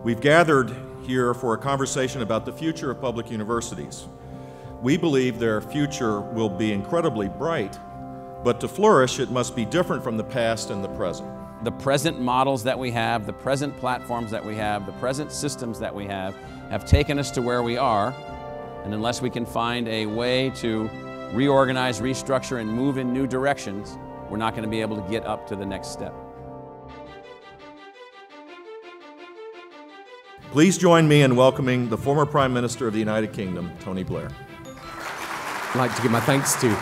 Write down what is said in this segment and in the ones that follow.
We've gathered here for a conversation about the future of public universities. We believe their future will be incredibly bright, but to flourish, it must be different from the past and the present. The present models that we have, the present platforms that we have, the present systems that we have taken us to where we are, and unless we can find a way to reorganize, restructure, and move in new directions, we're not going to be able to get up to the next step. Please join me in welcoming the former Prime Minister of the United Kingdom, Tony Blair. I'd like to give my thanks to,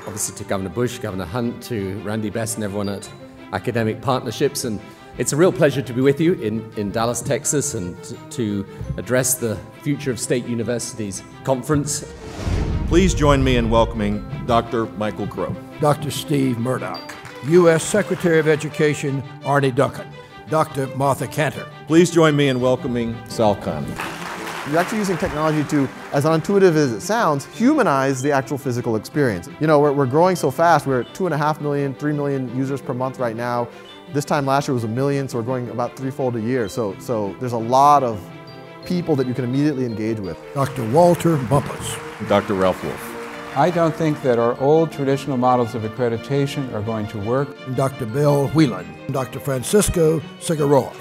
obviously to Governor Bush, Governor Hunt, to Randy Best and everyone at Academic Partnerships. And it's a real pleasure to be with you in Dallas, Texas, and to address the Future of State Universities Conference. Please join me in welcoming Dr. Michael Crow. Dr. Steve Murdoch. U.S. Secretary of Education, Arne Duncan. Dr. Martha Cantor. Please join me in welcoming Sal Khan. You're actually using technology to, as unintuitive as it sounds, humanize the actual physical experience. You know, we're growing so fast. We're at 2.5 million, 3 million users per month right now. This time last year was 1 million, so we're growing about threefold a year. So there's a lot of people that you can immediately engage with. Dr. Walter Bumpus. Dr. Ralph Wolf. I don't think that our old traditional models of accreditation are going to work. Dr. Bill Whelan. Dr. Francisco Cigarroa.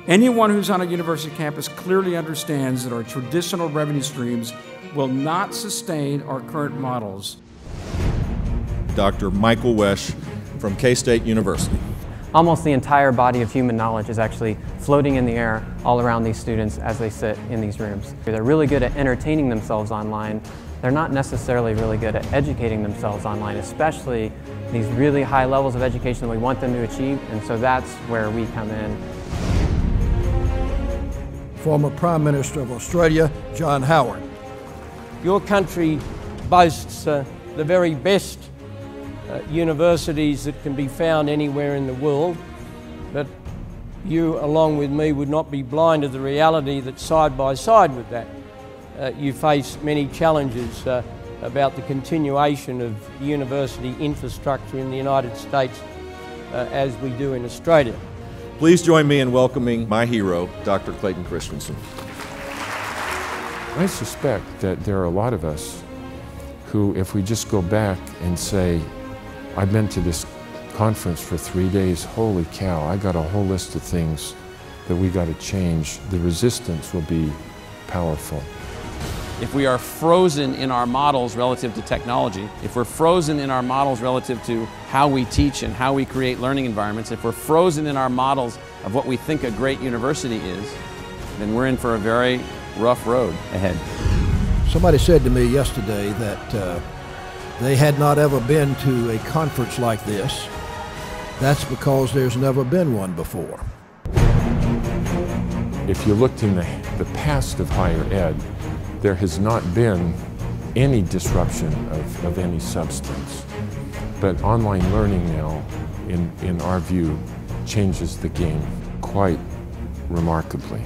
Anyone who's on a university campus clearly understands that our traditional revenue streams will not sustain our current models. Dr. Michael Wesch from K-State University. Almost the entire body of human knowledge is actually floating in the air all around these students as they sit in these rooms. They're really good at entertaining themselves online. They're not necessarily really good at educating themselves online, especially these really high levels of education that we want them to achieve, and so that's where we come in. Former Prime Minister of Australia, John Howard. Your country boasts the very best universities that can be found anywhere in the world, but you, along with me, would not be blind to the reality that side by side with that, you face many challenges about the continuation of university infrastructure in the United States as we do in Australia. Please join me in welcoming my hero, Dr. Clayton Christensen. I suspect that there are a lot of us who, if we just go back and say, I've been to this conference for 3 days, holy cow, I got a whole list of things that we got to change, the resistance will be powerful. If we are frozen in our models relative to technology, if we're frozen in our models relative to how we teach and how we create learning environments, if we're frozen in our models of what we think a great university is, then we're in for a very rough road ahead. Somebody said to me yesterday that they had not ever been to a conference like this. That's because there's never been one before. If you looked in the past of higher ed, there has not been any disruption of any substance. But online learning now, in our view, changes the game quite remarkably.